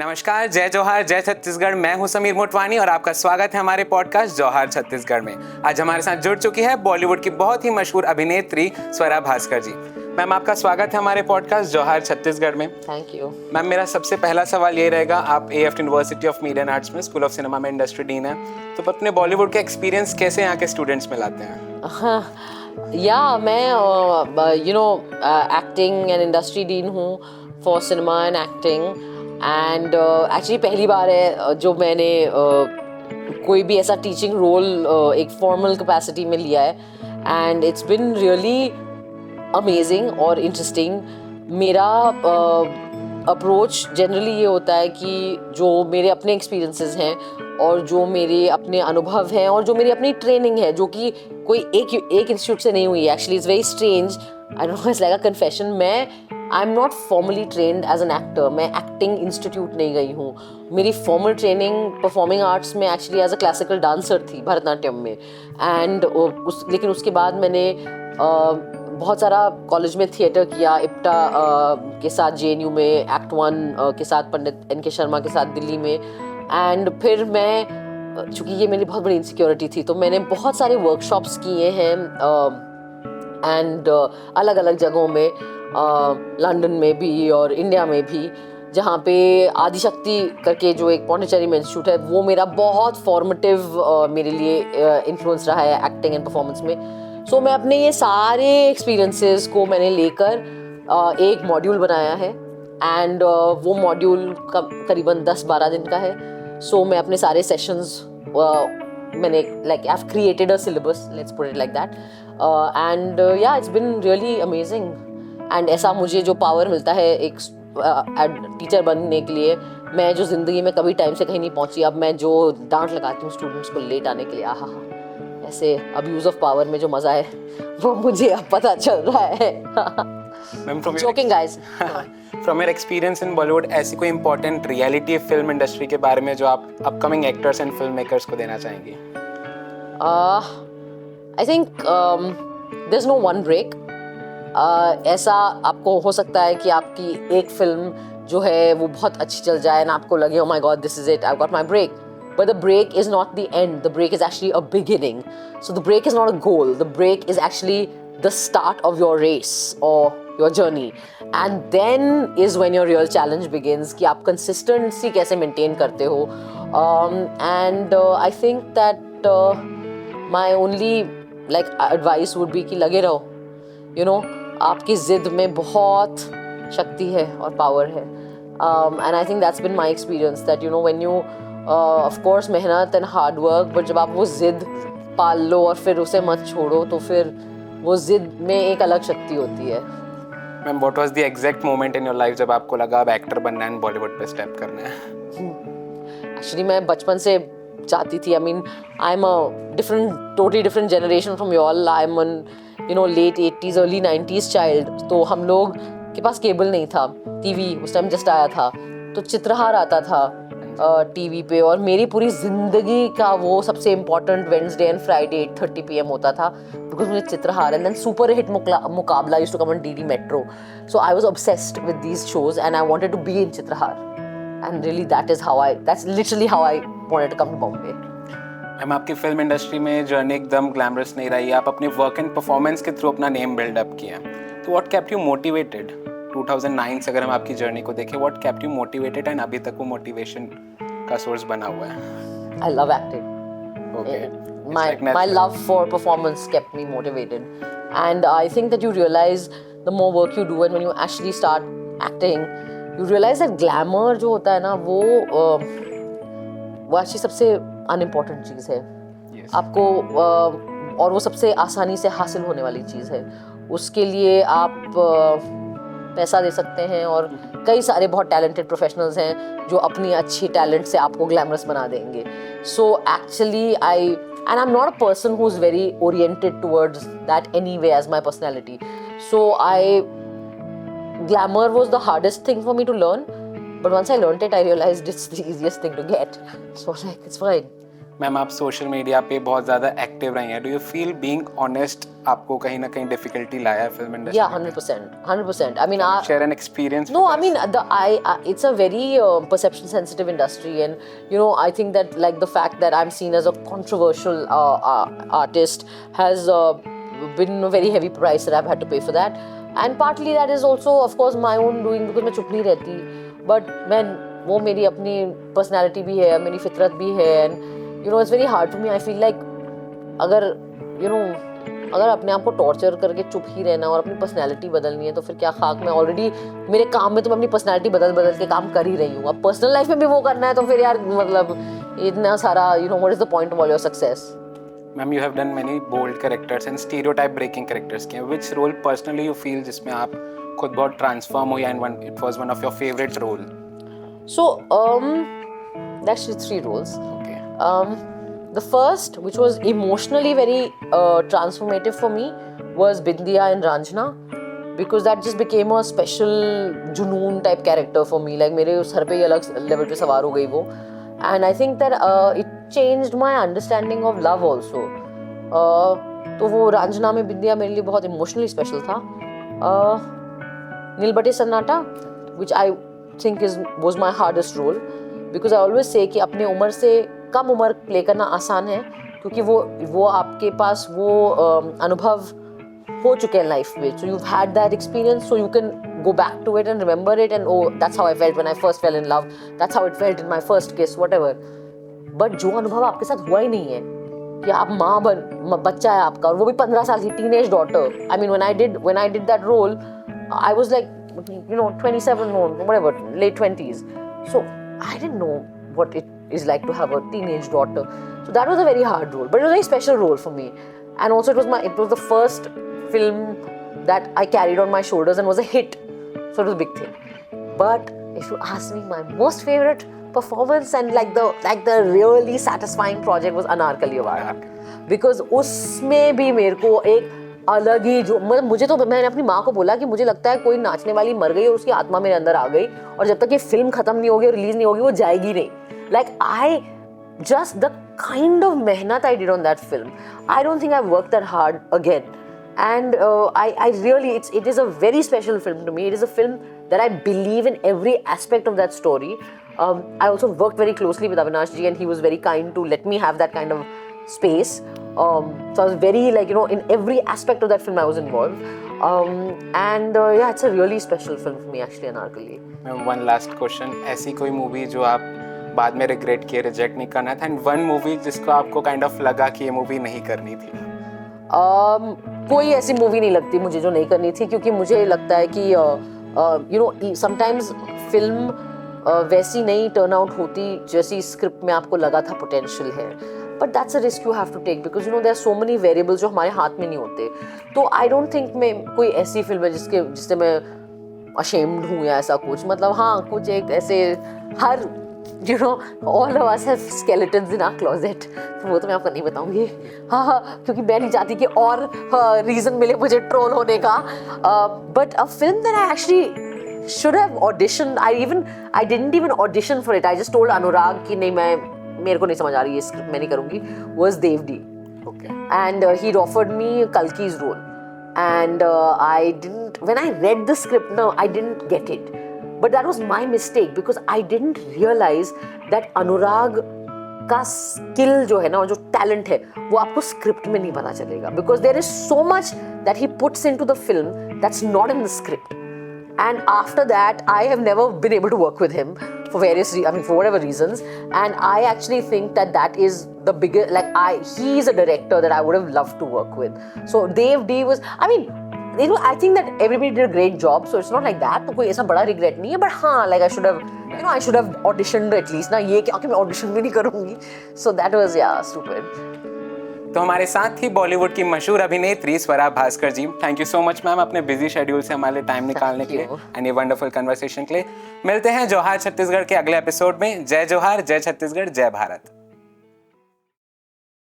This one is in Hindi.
नमस्कार, जय जौहर, जय छत्तीसगढ़। मैं हूं समीर मोटवानी और आपका स्वागत है हमारे पॉडकास्ट जौहर छत्तीसगढ़ में। आज हमारे साथ जुड़ चुकी है बॉलीवुड की बहुत ही मशहूर अभिनेत्री स्वरा भास्कर जी। मैम, आपका स्वागत है हमारे पॉडकास्ट जौहर छत्तीसगढ़ में। थैंक यू मैम, मेरा सबसे पहला सवाल ये रहेगा, आप AFT university of media and arts में स्कूल ऑफ सिनेमा में इंडस्ट्री डीन है, तो अपने बॉलीवुड के एक्सपीरियंस कैसे यहाँ के स्टूडेंट्स में लाते हैं? मैं एक्टिंग एंड इंडस्ट्री डीन हूँ for cinema and acting and actually पहली बार है जो मैंने कोई भी ऐसा टीचिंग रोल एक फॉर्मल कैपेसिटी में लिया है and it's been really amazing और इंटरेस्टिंग। मेरा अप्रोच जनरली ये होता है कि जो मेरे अपने एक्सपीरियंसेस हैं और जो मेरे अपने अनुभव हैं और जो मेरी अपनी ट्रेनिंग है, जो कि कोई एक इंस्टीट्यूट से नहीं हुई है। Actually it's very strange, I don't know, it's like a confession. I am not formally trained as an actor. मैं एक्टिंग इंस्टीट्यूट नहीं गई हूँ। मेरी फॉर्मल ट्रेनिंग परफॉर्मिंग आर्ट्स में actually as a classical dancer थी, भरतनाट्यम में। एंड लेकिन उसके बाद मैंने बहुत सारा कॉलेज में थिएटर किया, इप्टा के साथ JNU में, एक्ट 1 के साथ पंडित NK शर्मा के साथ दिल्ली में। एंड फिर मैं, चूँकि ये मेरी बहुत बड़ी इनसिक्योरिटी थी, तो मैंने बहुत सारे वर्कशॉप्स किए हैं एंड अलग अलग जगहों में, लंदन में भी और इंडिया में भी, जहाँ पे आदिशक्ति करके जो एक पौंडीचेरी में इंस्टीट्यूट है, वो मेरा बहुत फॉर्मेटिव मेरे लिए इन्फ्लुएंस रहा है एक्टिंग एंड परफॉर्मेंस में। सो मैं अपने ये सारे एक्सपीरियंसेस को मैंने लेकर एक मॉड्यूल बनाया है एंड वो मॉड्यूल करीबन 10-12 दिन का है। सो मैं अपने सारे सेशंस मैंने like I have created a syllabus, let's put it like that, and yeah it's been really amazing. And ऐसा मुझे जो पावर मिलता है एक टीचर बनने के लिए, मैं जो ज़िंदगी में कभी टाइम से कहीं नहीं पहुंची, अब मैं जो डांट लगाती हूँ स्टूडेंट्स को लेट आने के लिए, आहा, ऐसे अब्यूज ऑफ पावर में जो मज़ा है वो मुझे अब पता चल रहा है। Joking guys. From your experience in Bollywood, ऐसी कोई इंपॉर्टेंट रियलिटी फिल्म इंडस्ट्री के बारे में जो आप upcoming actors and film makers को देना चाहेंगी? I think there is no one break. ऐसा आपको हो सकता है कि आपकी एक फिल्म जो है वो बहुत अच्छी चल जाए और आपको लगे oh my god, this is it, I've got my break. But the break is not the end. The break is actually a beginning. So the break is not a goal. The break is actually the start of your race or your journey. And then is when your real challenge begins कि आप consistency कैसे maintain करते हो. And I think that my only like advice would be कि लगे रहो. You know, आपकी जिद में बहुत शक्ति है और पावर है. And I think that's been my experience that, you know, when you of course मेहनत and hard work, but जब आप वो जिद पाल लो और फिर उसे मत छोड़ो, तो फिर वो जिद में एक अलग शक्ति होती है। Ma'am, what was the exact moment in your life जब आपको लगा अब एक्टर बनना है, बॉलीवुड पे स्टेप करना है? एक्चुअली मैं बचपन से चाहती थी, I mean, I'm a totally different generation from you all. I'm an, you know, late 80s, early 90s child. तो हम लोग के पास केबल नहीं था, टीवी उस टाइम जस्ट आया था, तो चित्रहार आता था टीवी पे, और मेरी पूरी जिंदगी का वो सबसे important Wednesday and Friday 8:30 PM होता था, बिकॉज मुझे Chitrahaar and then super hit Muqabla used to come on DD metro. So I was obsessed with these shows and I wanted to be in Chitrahaar, and really that's literally how I wanted to come to Bombay. Ma'am, आपकी फिल्म इंडस्ट्री में जर्नी एकदम ग्लैमरस नहीं रही, आप अपनी वर्क एंड परफॉर्मेंस के थ्रू अपना नेम बिल्डअप किया, तो व्हाट केप्ट यू मोटिवेटेड? 2009 से अगर हम आपकी जर्नी को देखें, what kept you motivated and अभी तक वो मोटिवेशन का सोर्स बना हुआ है? I love acting. Okay. My love for performance kept me motivated, and I think that you realize the more work you do and when you actually start acting, you realize that glamour जो होता है ना, वो actually सबसे unimportant चीज़ है. Yes. आपको और वो सबसे आसानी से हासिल होने वाली चीज़ है. उसके लिए आप पैसा दे सकते हैं, और कई सारे बहुत टैलेंटेड प्रोफेशनल्स हैं जो अपनी अच्छी टैलेंट से आपको ग्लैमरस बना देंगे. So actually and I'm not a person who's very oriented towards that anyway as my personality. So glamour was the hardest thing for me to learn, but once I learned it, I realized it's the easiest thing to get. So like, it's fine. Ma'am आप सोशल मीडिया पे बहुत ज़्यादा एक्टिव रही हैं, do you feel being honest आपको कहीं ना कहीं डिफिकल्टी लाया है film industry? Yeah, 100%. I mean, share an experience? no, I mean, it's a very perception sensitive industry, and I think that like the fact that I'm seen as a controversial artist has been a very heavy price that I've had to pay for that, and partly that is also of course my own doing because मैं चुप नहीं रहती, but man वो मेरी अपनी personality भी है, मेरी फितरत भी है, and it's very hard for me. I feel like अगर अगर अपने आप को टॉर्चर करके चुप ही रहना और अपनी पर्सनैलिटी बदलनी है तो फिर क्या खाक। मैं ऑलरेडी मेरे काम में तो मैं अपनी पर्सनैलिटी बदल के काम कर ही रही हूँ, अब पर्सनल लाइफ में भी वो करना है तो फिर यार मतलब इतना सारा what is the point of all your success? Ma'am you have done many bold characters and stereotype breaking characters किए, which role personally you feel जिसमें आप खुद बहुत ट्रांसफॉर्म हुई and it was one of your favourite role? So actually 3 roles. Okay. The first, which was emotionally very transformative for me, was Bindiya in Ranjana, because that just became a special junoon type character for me. Like मेरे सर पे ही अलग level पे सवार हो गई वो, and I think that it changed my understanding of love also. तो वो Ranjana में Bindiya मेरे लिए बहुत emotionally special था. नीलबटे सन्नाटा, which I think was my hardest role, because I always say कि अपने उम्र से कम उम्र प्ले करना आसान है क्योंकि वो आपके पास वो अनुभव हो चुके हैं लाइफ में, so you've had that experience, so you can go back to it and remember it, and oh that's how I felt when I first fell in love, that's how it felt in my first kiss, whatever. But जो अनुभव आपके साथ हुआ ही नहीं है कि आप बच्चा है आपका और वो भी 15 साल की teenage daughter. I mean when I did that role I was like 27 or whatever, late 20s, so I didn't know what it is like to have a teenage daughter. So that was a very hard role, but it was a very special role for me. And also it was the first film that I carried on my shoulders and was a hit, so it was a big thing. But if you ask me, my most favorite performance and like the really satisfying project was Anarkali Award, because उसमें भी मेरे को एक अलग ही जो मुझे तो मैंने अपनी माँ को बोला कि मुझे लगता है कोई नाचने वाली मर गई और उसकी आत्मा मेरे अंदर आ गई और जब तक ये फिल्म खत्म नहीं होगी और रिलीज नहीं होगी वो जाएगी नहीं. Like just the kind of mehnat I did on that film, I don't think I've worked that hard again. And I really, it is a very special film to me. It is a film that I believe in every aspect of that story. I also worked very closely with Avinash ji, and he was very kind to let me have that kind of space. So I was very in every aspect of that film I was involved. And yeah, it's a really special film for me actually, Anarkali. One last question, ऐसी कोई मूवी जो आप बाद में रिग्रेट किए, रिजेक्ट नहीं करना था, एंड वन मूवी जिसको आपको काइंड ऑफ लगा कि ये मूवी नहीं करनी थी? कोई ऐसी मूवी नहीं लगती मुझे जो नहीं करनी थी, क्योंकि मुझे लगता है कि समटाइम्स फिल्म वैसी नहीं टर्न आउट होती जैसी स्क्रिप्ट में आपको लगा था पोटेंशियल है. But that's a risk you have to take, because there are so many variables जो हमारे हाथ में नहीं होते. तो आई डोंट थिंक मैं कोई ऐसी फिल्म है जिससे मैं अशेम्ड हूँ या ऐसा कुछ. मतलब हाँ, कुछ एक ऐसे हर all of us have skeletons in our closet, तो वो तो मैं आपको नहीं बताऊंगी. हाँ, क्योंकि मैं नहीं चाहती कि और रीजन मिले मुझे ट्रोल होने का. But a film that I actually should have auditioned, I didn't even audition for it. I just told Anurag कि नहीं, मेरे को नहीं समझ आ रही है स्क्रिप्ट, मैं नहीं करूंगी. Was Devdi. Okay. And he'd offered me Kalki's role, and when I read the script, no, I didn't get it. But that was my mistake, because I didn't realize that Anurag का skill जो है ना, जो talent है, वो आपको script में नहीं पता चलेगा, because there is so much that he puts into the film that's not in the script. And after that, I have never been able to work with him for for whatever reasons. And I actually think that is the biggest, he is a director that I would have loved to work with. So Dev D was, I think that everybody did a great job, so it's not like that. तो कोई ऐसा बड़ा regret नहीं है, but हाँ, I should have auditioned at least ना, ये क्या कि मैं audition भी नहीं करूँगी. So that was stupid. तो हमारे साथ ही बॉलीवुड की मशहूर अभिनेत्री Swara Bhaskar ji, thank you so much ma'am अपने बिजी शेड्यूल से हमारे लिए टाइम निकालने के लिए एंड ये वंडरफुल कन्वर्सेशन के लिए. मिलते हैं जोहार छत्तीसगढ़ के अगले एपिसोड में. जय जोहार, जय छत्तीसगढ़, जय भारत.